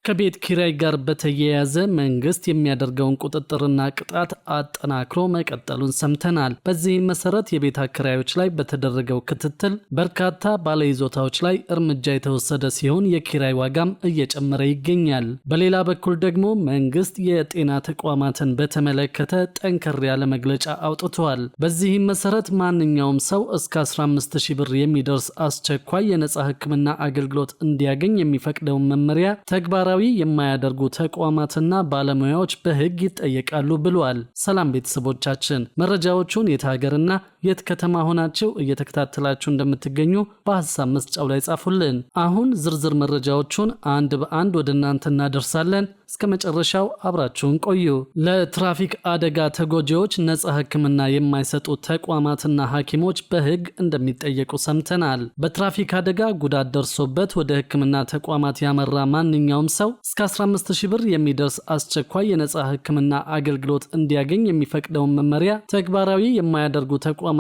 ከቤት ኪራይ ጋር በተያያዘ መንግስት የሚያደርገውን ቁጥጥርና ቅጣት አጠናክሮ መቀጠሉን ሰምተናል። በዚህም መሰረት የቤት አከራዮች ላይ በተደረገው ክትትል በርካታ ባለይዞታዎች ላይ እርምጃ የተወሰደ ሲሆን የኪራይ ዋጋም እየጨመረ ይገኛል። በሌላ በኩል ደግሞ መንግስት የጤና ተቋማትን በተመለከተ ጠንከር ያለ መግለጫ አውጥቷል። በዚህም መሰረት ማንኛውም ሰው እስከ 15000 ብር የሚደርስ አስቸኳይ የነጻ ሕክምና አገልግሎት እንዲያገኝ የሚፈቅደውን መመሪያ ተግባራዊ የማያደርጉ ተቋማትና ባለሙያዎች በህግ ይጠየቃሉ ብሏል። ሰላም ቤተሰቦቻችን፣ መረጃዎቹን የት ሀገርና የት ከተማ ሆናችሁ እየተከታተላችሁ እንደምትገኙ በሐሳብ መስጫው ላይ ጻፉልን። አሁን ዝርዝር መረጃዎቹን አንድ በአንድ ወደ እናንተ እናደርሳለን። እስከ መጨረሻው አብራችሁን ቆዩ። ለትራፊክ አደጋ ተጎጂዎች ነጻ ሕክምና የማይሰጡ ተቋማትና ሐኪሞች በህግ እንደሚጠየቁ ሰምተናል። በትራፊክ አደጋ ጉዳት ደርሶበት ወደ ሕክምና ተቋማት ያመራ ማንኛውም ሰው እስከ 15000 ብር የሚደርስ አስቸኳይ የነጻ ሕክምና አገልግሎት እንዲያገኝ የሚፈቅደውን መመሪያ ተግባራዊ የማያደርጉ ተቋማትና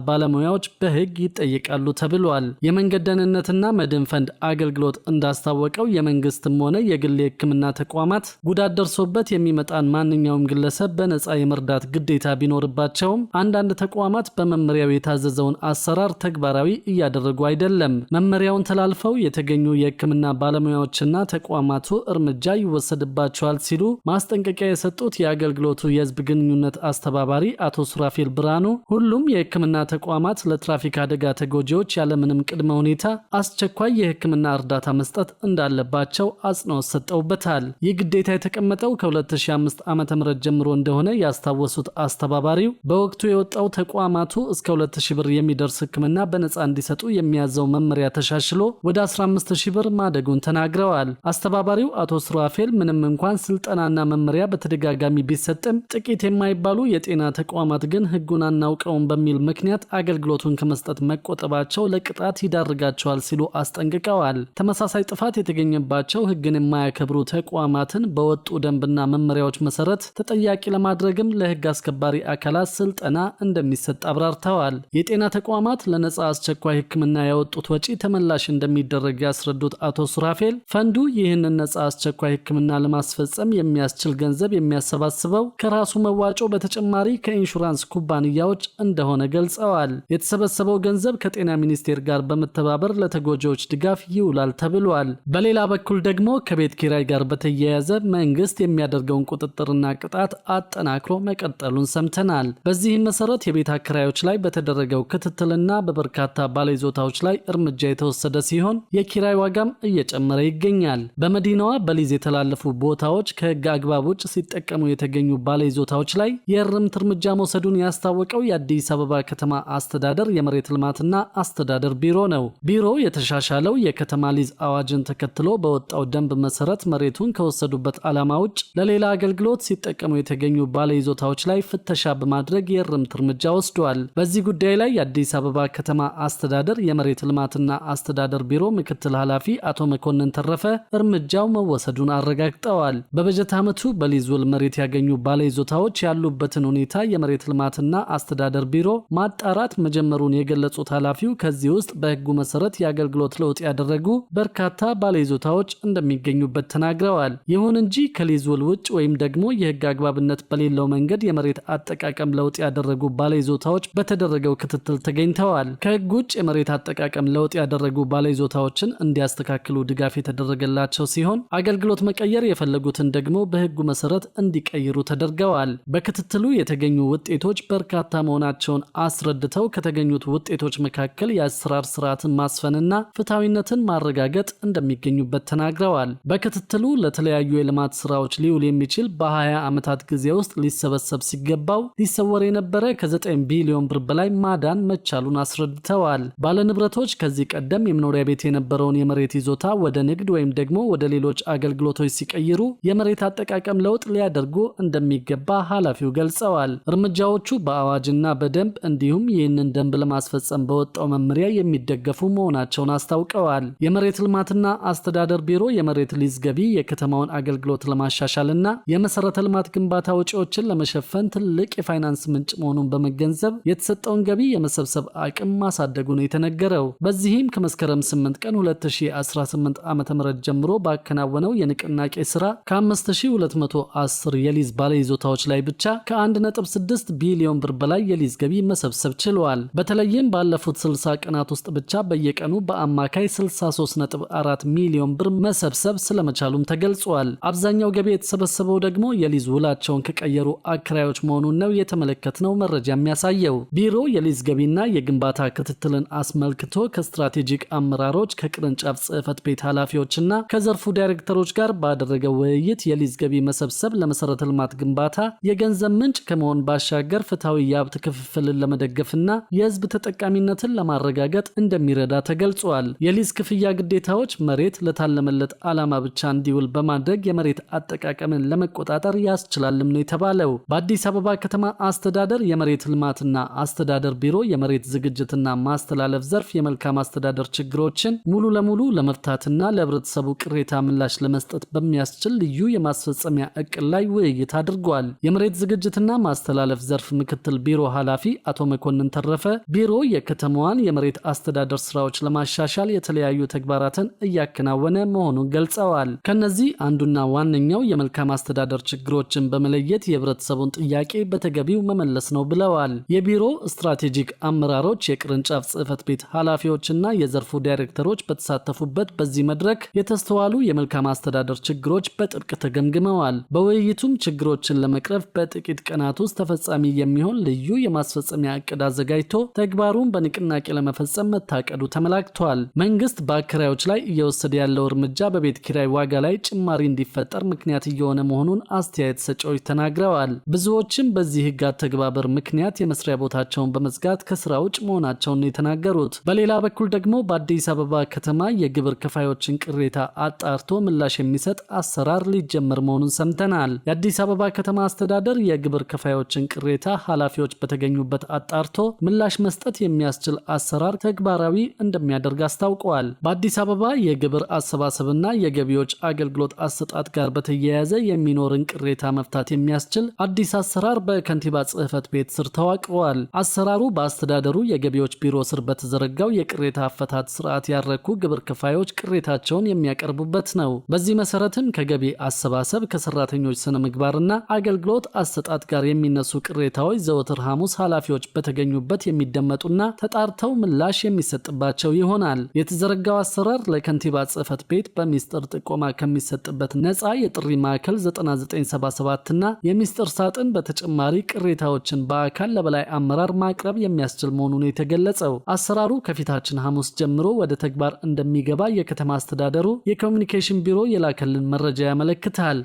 ባለሙያዎች በህግ ይጠየቃሉ ተብሏል። የመንገድ ደህንነትና መድን ፈንድ አገልግሎት እንዳስታወቀው የመንግስትም ሆነ የግል የሕክምና ተቋማት ጉዳት ደርሶበት የሚመጣን ማንኛውም ግለሰብ በነጻ የመርዳት ግዴታ ቢኖርባቸውም አንዳንድ ተቋማት በመመሪያው የታዘዘውን አሰራር ተግባራዊ እያደረጉ አይደለም። መመሪያውን ተላልፈው የተገኙ የሕክምና ባለሙያዎችና ተቋማቱ እርምጃ ይወሰድባቸዋል ሲሉ ማስጠንቀቂያ የሰጡት የአገልግሎቱ የህዝብ ግንኙነት አስተባባሪ አቶ ሱራፌል ብርሃኑ ሁሉም የሕክምና ተቋማት ለትራፊክ አደጋ ተጎጂዎች ያለምንም ቅድመ ሁኔታ አስቸኳይ የሕክምና እርዳታ መስጠት እንዳለባቸው አጽንኦት ሰጠውበታል። ይህ ግዴታ የተቀመጠው ከ2005 ዓ.ም ጀምሮ እንደሆነ ያስታወሱት አስተባባሪው በወቅቱ የወጣው ተቋማቱ እስከ 2000 ብር የሚደርስ ሕክምና በነጻ እንዲሰጡ የሚያዘው መመሪያ ተሻሽሎ ወደ 15000 ብር ማደጉን ተናግረዋል። አስተባባሪው አቶ ሱራፌል ምንም እንኳን ስልጠናና መመሪያ በተደጋጋሚ ቢሰጥም ጥቂት የማይባሉ የጤና ተቋማት ግን ህጉን አናውቀውም በሚል ምክንያት አገልግሎቱን ከመስጠት መቆጠባቸው ለቅጣት ይዳርጋቸዋል ሲሉ አስጠንቅቀዋል። ተመሳሳይ ጥፋት የተገኘባቸው ህግን የማያከብሩ ተቋማትን በወጡ ደንብና መመሪያዎች መሰረት ተጠያቂ ለማድረግም ለህግ አስከባሪ አካላት ስልጠና እንደሚሰጥ አብራርተዋል። የጤና ተቋማት ለነጻ አስቸኳይ ህክምና ያወጡት ወጪ ተመላሽ እንደሚደረግ ያስረዱት አቶ ሱራፌል ፈንዱ ይህንን ነጻ አስቸኳይ ህክምና ለማስፈጸም የሚያስችል ገንዘብ የሚያሰባስበው ከራሱ መዋጮ በተጨማሪ ከኢንሹራንስ ኩባንያዎች እንደሆነ ገልጸዋል። የተሰበሰበው ገንዘብ ከጤና ሚኒስቴር ጋር በመተባበር ለተጎጂዎች ድጋፍ ይውላል ተብሏል። በሌላ በኩል ደግሞ ከቤት ኪራይ ጋር በተያያዘ መንግስት የሚያደርገውን ቁጥጥርና ቅጣት አጠናክሮ መቀጠሉን ሰምተናል። በዚህም መሰረት የቤት አከራዮች ላይ በተደረገው ክትትልና በበርካታ ባለይዞታዎች ላይ እርምጃ የተወሰደ ሲሆን የኪራይ ዋጋም እየጨመረ ይገኛል። በመዲናዋ በሊዝ የተላለፉ ቦታዎች ከህግ አግባብ ውጭ ሲጠቀሙ የተገኙ ባለይዞታዎች ላይ የእርምት እርምጃ መውሰዱን ያስታወቀው የአዲስ አበባ ከተማ አስተዳደር የመሬት ልማትና አስተዳደር ቢሮ ነው። ቢሮው የተሻሻለው የከተማ ሊዝ አዋጅን ተከትሎ በወጣው ደንብ መሰረት መሬቱን ከወሰዱበት ዓላማ ውጭ ለሌላ አገልግሎት ሲጠቀሙ የተገኙ ባለይዞታዎች ላይ ፍተሻ በማድረግ የእርምት እርምጃ ወስዷል። በዚህ ጉዳይ ላይ የአዲስ አበባ ከተማ አስተዳደር የመሬት ልማትና አስተዳደር ቢሮ ምክትል ኃላፊ አቶ መኮንን ተረፈ እርምጃው መወሰዱን አረጋግጠዋል። በበጀት ዓመቱ በሊዝ ውል መሬት ያገኙ ባለይዞታዎች ያሉበትን ሁኔታ የመሬት ልማትና አስተዳደር ቢሮ ማጣራት መጀመሩን የገለጹት ኃላፊው ከዚህ ውስጥ በህጉ መሰረት የአገልግሎት ለውጥ ያደረጉ በርካታ ባለይዞታዎች እንደሚገኙበት ተናግረዋል። ይሁን እንጂ ከሊዝ ውል ውጭ ወይም ደግሞ የህግ አግባብነት በሌለው መንገድ የመሬት አጠቃቀም ለውጥ ያደረጉ ባለይዞታዎች በተደረገው ክትትል ተገኝተዋል። ከህግ ውጭ የመሬት አጠቃቀም ለውጥ ያደረጉ ባለይዞታዎችን እንዲያስተካክሉ ድጋፍ የተደረገላቸው ሲሆን አገልግሎት መቀየር የፈለጉትን ደግሞ በህጉ መሰረት እንዲቀይሩ ተደርገዋል። በክትትሉ የተገኙ ውጤቶች በርካታ መሆናቸውን አስረድተው ከተገኙት ውጤቶች መካከል የአሰራር ስርዓትን ማስፈንና ፍትሐዊነትን ማረጋገጥ እንደሚገኙበት ተናግረዋል። በክትትሉ ለተለያዩ የልማት ስራዎች ሊውል የሚችል በ20 ዓመታት ጊዜ ውስጥ ሊሰበሰብ ሲገባው ሊሰወር የነበረ ከ9 ቢሊዮን ብር በላይ ማዳን መቻሉን አስረድተዋል። ባለንብረቶች ከዚህ ቀደም የመኖሪያ ቤት የነበረውን የመሬት ይዞታ ወደ ንግድ ወይም ደግሞ ወደ ሌሎች አገልግሎቶች ሲቀይሩ የመሬት አጠቃቀም ለውጥ ሊያደርጉ እንደሚገባ ኃላፊው ገልጸዋል። እርምጃዎቹ በአዋጅና በደንብ እንዲሁም ይህንን ደንብ ለማስፈጸም በወጣው መመሪያ የሚደገፉ መሆናቸውን አስታውቀዋል። የመሬት ልማትና አስተዳደር ቢሮ የመሬት ሊዝ ገቢ የከተማውን አገልግሎት ለማሻሻልና የመሰረተ ልማት ግንባታ ወጪዎችን ለመሸፈን ትልቅ የፋይናንስ ምንጭ መሆኑን በመገንዘብ የተሰጠውን ገቢ የመሰብሰብ አቅም ማሳደጉ ነው የተነገረው። በዚህም ከመስከረም 8 ቀን 2018 ዓ.ም ጀምሮ ባከናወነው ባከናወነው የንቅናቄ ስራ ከ5210 የሊዝ ባለይዞታዎች ላይ ብቻ ከ1.6 ቢሊዮን ብር በላይ የሊዝ ገቢ መሰብሰብ ችሏል። በተለይም ባለፉት 60 ቀናት ውስጥ ብቻ በየቀኑ በአማካይ 63.4 ሚሊዮን ብር መሰብሰብ ስለመቻሉም ተገልጿል። አብዛኛው ገቢ የተሰበሰበው ደግሞ የሊዝ ውላቸውን ከቀየሩ አከራዮች መሆኑን ነው የተመለከትነው መረጃ የሚያሳየው። ቢሮ የሊዝ ገቢና የግንባታ ክትትልን አስመልክቶ ከስትራቴጂክ አመራሮች ከቅርንጫፍ ጽህፈት ቤት ኃላፊዎችና ከዘርፉ ዳይሬክተሮች ጋር ባደረገው ውይይት የሊዝ ገቢ መሰብሰብ ለመሰረተ ልማት ግንባታ የገንዘብ ምንጭ ከመሆን ባሻገር ፍትሐዊ የሀብት ክፍፍልን ለመደገፍና የህዝብ ተጠቃሚነትን ለማረጋገጥ እንደሚረዳ ተገልጿል። የሊዝ ክፍያ ግዴታዎች መሬት ለታለመለት ዓላማ ብቻ እንዲውል በማድረግ የመሬት አጠቃቀምን ለመቆጣጠር ያስችላልም ነው የተባለው። በአዲስ አበባ ከተማ አስተዳደር የመሬት ልማትና አስተዳደር ቢሮ የመሬት ዝግጅትና ማስተላለፍ ዘርፍ የመልካም አስተዳደር ችግሮችን ሙሉ ለሙሉ ለመፍታትና ለህብረተሰቡ ቅሬታ ምላሽ ለመስጠት በሚያስችል ልዩ የማስፈጸሚያ እቅድ ላይ ውይይት አድርጓል። የመሬት ዝግጅትና ማስተላለፍ ዘርፍ ምክትል ቢሮ ኃላፊ አቶ መኮንን ተረፈ ቢሮ የከተማዋን የመሬት አስተዳደር ስራዎች ለማሻሻል የተለያዩ ተግባራትን እያከናወነ መሆኑን ገልጸዋል። ከነዚህ አንዱና ዋነኛው የመልካም አስተዳደር ችግሮችን በመለየት የህብረተሰቡን ጥያቄ በተገቢው መመለስ ነው ብለዋል። የቢሮ ስትራቴጂክ አመራሮች፣ የቅርንጫፍ ጽህፈት ቤት ኃላፊዎችና የዘርፉ ዳይሬክተሮች በተሳተፉበት በዚህ መድረክ የተስተዋሉ የመልካም አስተዳደር ችግሮች በጥብቅ ተገምግመዋል። በውይይቱም ችግሮችን ለመቅረፍ በጥቂት ቀናት ውስጥ ተፈጻሚ የሚሆን ልዩ የማስፈጸሚያ እቅድ አዘጋጅቶ ተግባሩን በንቅናቄ ለመፈጸም መታቀዱ ተመላክቷል። መንግስት በአከራዮች ላይ እየወሰደ ያለው እርምጃ በቤት ኪራይ ዋጋ ላይ ጭማሪ እንዲፈጠር ምክንያት እየሆነ መሆኑን አስተያየት ሰጪዎች ተናግረዋል። ብዙዎችም በዚህ ህግ አተገባበር ምክንያት የመስሪያ ቦታቸውን በመዝጋት ከስራ ውጭ መሆናቸውን የተናገሩት። በሌላ በኩል ደግሞ በአዲስ አበባ ከተማ የግብር ከፋዮችን ቅሬታ አጣርቶ ምላሽ የሚሰጥ አሰራር ሊጀመር መሆኑን ሰምተናል። የአዲስ አበባ ከተማ አስተዳደር የግብር ከፋዮችን ቅሬታ ኃላፊዎች በተገኙበት አጣርቶ ምላሽ መስጠት የሚያስችል አሰራር ተግባራዊ እንደሚያደርግ አስታውቀዋል። በአዲስ አበባ የግብር አሰባሰብና የገቢዎች አገልግሎት አሰጣጥ ጋር በተያያዘ የሚኖርን ቅሬታ መፍታት የሚያስችል አዲስ አሰራር በከንቲባ ጽህፈት ቤት ስር ተዋቅሯል። አሰራሩ በአስተዳደሩ የገቢዎች ቢሮ ስር በተዘረጋው የቅሬታ አፈታት ስርዓት ያረኩ ግብር ከፋዮች ቅሬታቸውን የሚያቀርቡበት ነው። በዚህ መሰረትም ከገቢ አሰባሰብ፣ ከሰራተኞች ስነ ምግባርና አገልግሎት አሰጣጥ ጋር የሚነሱ ቅሬታዎች ዘወትር ሐሙስ ኃላፊዎች በተገኙበት የሚደመጡና ተጣርተው ምላሽ የሚሰጥባቸው ይሆናል። የተዘረጋው አሰራር ለከንቲባ ጽህፈት ቤት በሚስጥር ጥቆማ ከሚሰጥበት ነፃ የጥሪ ማዕከል 9977 እና የሚስጥር ሳጥን በተጨማሪ ቅሬታዎችን በአካል ለበላይ አመራር ማቅረብ የሚያስችል መሆኑን የተገለጸው አሰራሩ ከፊታችን ሐሙስ ጀምሮ ወደ ተግባር እንደሚገባ የከተማ አስተዳደሩ የኮሚኒኬሽን ቢሮ የላከልን መረጃ ያመለክታል።